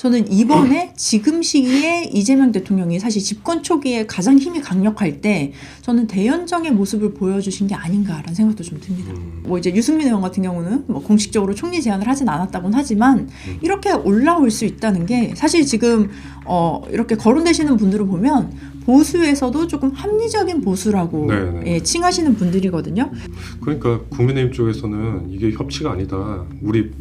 저는 이번에 지금 시기에 이재명 대통령이 사실 집권 초기에 가장 힘이 강력할 때 저는 대연정의 모습을 보여주신 게 아닌가라는 생각도 좀 듭니다. 뭐 이제 유승민 의원 같은 경우는 뭐 공식적으로 총리 제안을 하진 않았다고는 하지만 이렇게 올라올 수 있다는 게 사실 지금 이렇게 거론되시는 분들을 보면 보수에서도 조금 합리적인 보수라고 예, 칭하시는 분들이거든요. 그러니까 국민의힘 쪽에서는 이게 협치가 아니다. 우리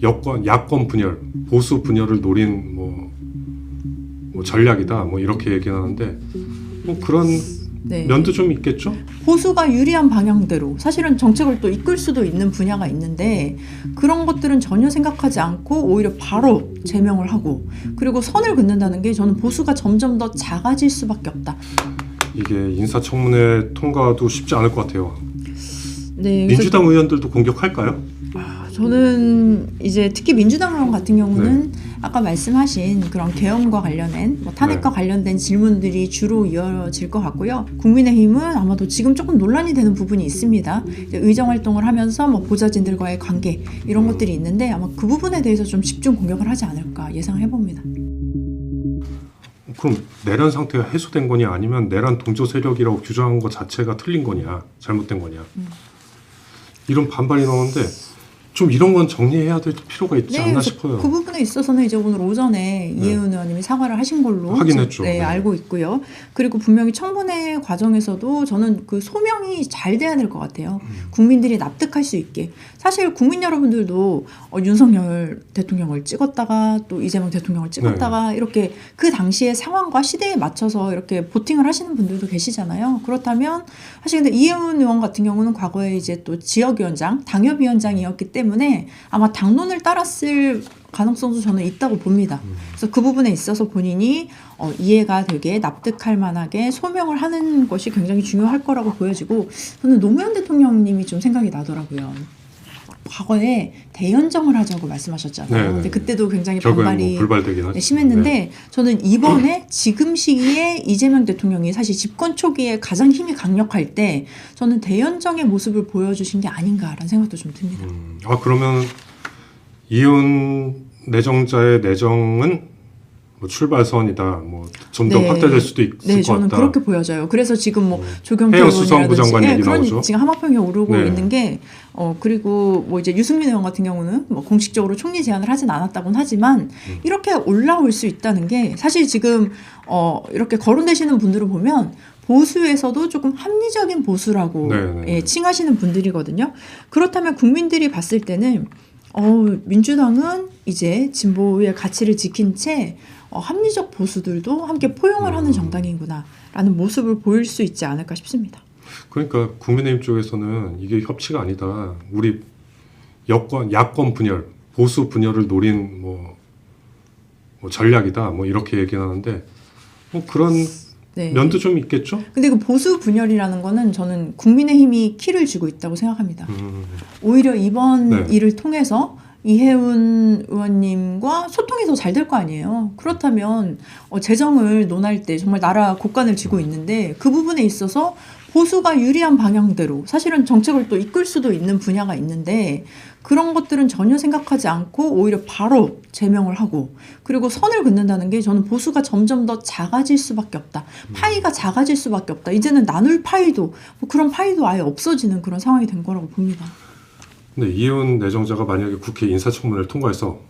야권 분열, 보수 분열을 노린 뭐 전략이다. 뭐 이렇게 얘기하는데 뭐 그런 면도 좀 있겠죠? 보수가 유리한 방향대로 사실은 정책을 또 이끌 수도 있는 분야가 있는데 그런 것들은 전혀 생각하지 않고 오히려 바로 제명을 하고 그리고 선을 긋는다는 게 저는 보수가 점점 더 작아질 수밖에 없다. 이게 인사청문회 통과도 쉽지 않을 것 같아요. 네, 민주당 의원들도 공격할까요? 저는 이제 특히 민주당 의원 같은 경우는 아까 말씀하신 그런 계엄과 관련된 탄핵과 관련된 질문들이 주로 이어질 것 같고요. 국민의힘은 아마도 지금 조금 논란이 되는 부분이 있습니다. 이제 의정 활동을 하면서 보좌진들과의 관계 이런 것들이 있는데 아마 그 부분에 대해서 좀 집중 공격을 하지 않을까 예상해 봅니다. 그럼 내란 상태가 해소된 거냐 아니면 내란 동조 세력이라고 규정한 것 자체가 틀린 거냐 잘못된 거냐 이런 반발이 나오는데 좀 이런 건 정리해야 될 필요가 있지 않나 싶어요. 그 부분에 있어서는 이제 오늘 오전에 이혜훈 의원님이 사과를 하신 걸로 확인했죠. 알고 있고요. 그리고 분명히 청문회 과정에서도 저는 그 소명이 잘 돼야 될 것 같아요. 국민들이 납득할 수 있게. 사실 국민 여러분들도 윤석열 대통령을 찍었다가 또 이재명 대통령을 찍었다가 이렇게 그 당시의 상황과 시대에 맞춰서 이렇게 보팅을 하시는 분들도 계시잖아요. 그렇다면 사실 근데 이혜훈 의원 같은 경우는 과거에 이제 또 지역위원장, 당협위원장이었기 때문에 아마 당론을 따랐을 가능성도 저는 있다고 봅니다. 그래서 그 부분에 있어서 본인이 이해가 되게 납득할 만하게 소명을 하는 것이 굉장히 중요할 거라고 보여지고 저는 노무현 대통령님이 좀 생각이 나더라고요. 과거에 대연정을 하자고 말씀하셨잖아요. 근데 그때도 굉장히 반발이 심했는데 저는 이번에 지금 시기에 이재명 대통령이 사실 집권 초기에 가장 힘이 강력할 때 저는 대연정의 모습을 보여주신 게 아닌가라는 생각도 좀 듭니다. 그러면 이혼 내정자의 내정은 출발선이다. 좀 더 확대될 수도 있을 것 같다. 저는 그렇게 보여져요. 그래서 지금 조경태 해양수산부 장관 얘기 나오죠. 지금 하마평에 오르고 있는 게 그리고 이제 유승민 의원 같은 경우는 공식적으로 총리 제안을 하진 않았다고는 하지만 이렇게 올라올 수 있다는 게 사실 지금 이렇게 거론되시는 분들을 보면 보수에서도 조금 합리적인 보수라고 칭하시는 분들이거든요. 그렇다면 국민들이 봤을 때는 민주당은 이제 진보의 가치를 지킨 채 합리적 보수들도 함께 포용을 하는 정당이구나 라는 모습을 보일 수 있지 않을까 싶습니다. 그러니까 국민의힘 쪽에서는 이게 협치가 아니다. 우리 야권 분열, 보수 분열을 노린 전략이다. 이렇게 얘기하는데 그런 면도 좀 있겠죠? 근데 그 보수 분열이라는 거는 저는 국민의힘이 키를 쥐고 있다고 생각합니다. 오히려 이번 일을 통해서 이혜훈 의원님과 소통이 더 잘 될 거 아니에요. 그렇다면 재정을 논할 때 정말 나라 곳간을 쥐고 있는데 그 부분에 있어서 보수가 유리한 방향대로 사실은 정책을 또 이끌 수도 있는 분야가 있는데 그런 것들은 전혀 생각하지 않고 오히려 바로 제명을 하고 그리고 선을 긋는다는 게 저는 보수가 점점 더 작아질 수밖에 없다. 파이가 작아질 수밖에 없다. 이제는 나눌 파이도 그런 파이도 아예 없어지는 그런 상황이 된 거라고 봅니다. 근데 이혜훈 내정자가 만약에 국회 인사청문회를 통과해서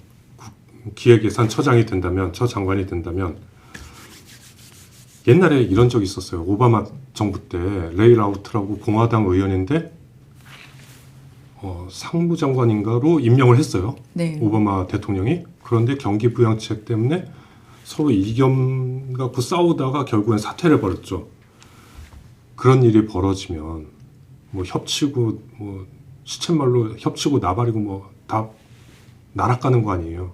기획예산처장이 된다면, 처장관이 된다면 옛날에 이런 적이 있었어요. 오바마 정부 때 레이 라우트라고 공화당 의원인데 상무장관인가로 임명을 했어요. 오바마 대통령이. 그런데 경기부양책 때문에 서로 이견 갖고 싸우다가 결국엔 사퇴를 벌였죠. 그런 일이 벌어지면 협치고 시쳇말로 협치고 나발이고 다 날아가는 거 아니에요.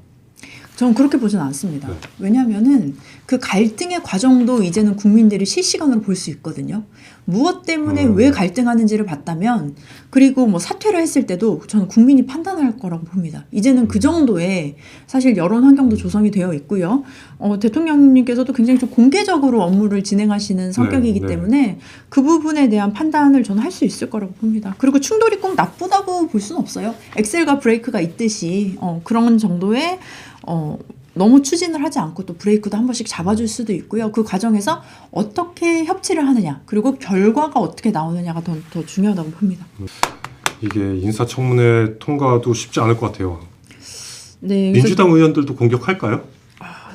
저는 그렇게 보진 않습니다. 왜냐하면은 그 갈등의 과정도 이제는 국민들이 실시간으로 볼 수 있거든요. 무엇 때문에 왜 갈등하는지를 봤다면 그리고 사퇴를 했을 때도 저는 국민이 판단할 거라고 봅니다. 이제는 그 정도의 사실 여론 환경도 조성이 되어 있고요. 대통령님께서도 굉장히 좀 공개적으로 업무를 진행하시는 성격이기 때문에 그 부분에 대한 판단을 저는 할 수 있을 거라고 봅니다. 그리고 충돌이 꼭 나쁘다고 볼 수는 없어요. 엑셀과 브레이크가 있듯이 그런 정도의 너무 추진을 하지 않고 또 브레이크도 한 번씩 잡아줄 수도 있고요. 그 과정에서 어떻게 협치를 하느냐, 그리고 결과가 어떻게 나오느냐가 더 중요하다고 봅니다. 이게 인사청문회 통과도 쉽지 않을 것 같아요. 네, 그래서 민주당 의원들도 공격할까요?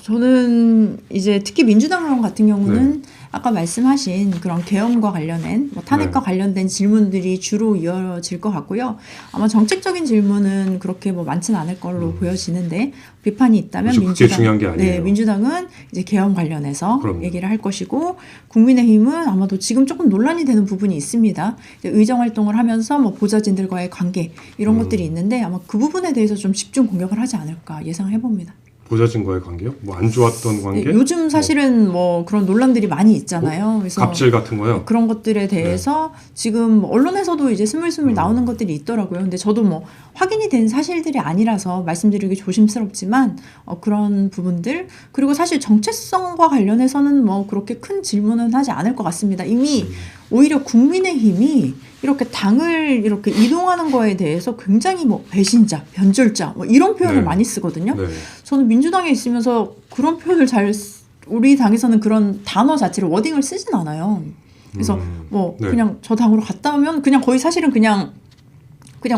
저는 이제 특히 민주당 의원 같은 경우는 아까 말씀하신 그런 계엄과 관련된 뭐 탄핵과 관련된 질문들이 주로 이어질 것 같고요. 아마 정책적인 질문은 그렇게 뭐 많지는 않을 걸로 보여지는데 비판이 있다면 그렇죠. 그게 중요한 게 아니에요. 네, 민주당은 이제 계엄 관련해서 그럼요. 얘기를 할 것이고 국민의힘은 아마도 지금 조금 논란이 되는 부분이 있습니다. 이제 의정 활동을 하면서 뭐 보좌진들과의 관계 이런 것들이 있는데 아마 그 부분에 대해서 좀 집중 공격을 하지 않을까 예상해 봅니다. 보좌진과의 관계요? 뭐 안 좋았던 관계? 네, 요즘 사실은 뭐 그런 논란들이 많이 있잖아요. 그래서 갑질 같은 거요? 그런 것들에 대해서 지금 언론에서도 이제 스물스물 나오는 것들이 있더라고요. 근데 저도 뭐 확인이 된 사실들이 아니라서 말씀드리기 조심스럽지만 그런 부분들 그리고 사실 정체성과 관련해서는 뭐 그렇게 큰 질문은 하지 않을 것 같습니다. 이미 오히려 국민의힘이 이렇게 당을 이렇게 이동하는 거에 대해서 굉장히 뭐 배신자, 변절자 뭐 이런 표현을 많이 쓰거든요. 네. 저는 민주당에 있으면서 그런 표현을 우리 당에서는 그런 단어 자체를 워딩을 쓰진 않아요. 그래서 뭐 그냥 저 당으로 갔다 오면 그냥 거의 사실은 그냥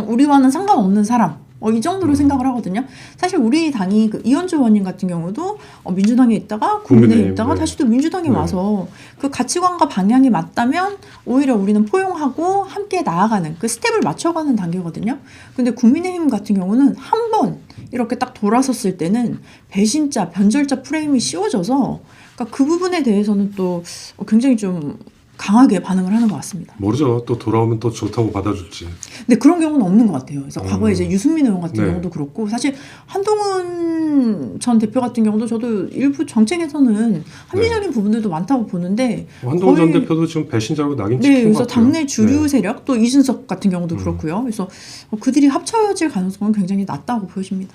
우리와는 상관없는 사람 이 정도로 생각을 하거든요. 사실 우리 당이 그 이현주 의원님 같은 경우도 민주당에 있다가 국민의힘에 있다가 다시 또 민주당에 와서 그 가치관과 방향이 맞다면 오히려 우리는 포용하고 함께 나아가는 그 스텝을 맞춰가는 단계거든요. 근데 국민의힘 같은 경우는 한 번 이렇게 딱 돌아섰을 때는 배신자, 변절자 프레임이 씌워져서 그러니까 그 부분에 대해서는 또 굉장히 좀 강하게 반응을 하는 것 같습니다. 모르죠. 또 돌아오면 또 좋다고 받아줄지. 근데 그런 경우는 없는 것 같아요. 그래서 과거에 이제 유승민 의원 같은 경우도 그렇고 사실 한동훈 전 대표 같은 경우도 저도 일부 정책에서는 합리적인 부분들도 많다고 보는데 한동훈 전 대표도 지금 배신자로 낙인 찍힌 것 그래서 같아요. 당내 주류 세력 또 이준석 같은 경우도 그렇고요. 그래서 그들이 합쳐질 가능성은 굉장히 낮다고 보여집니다.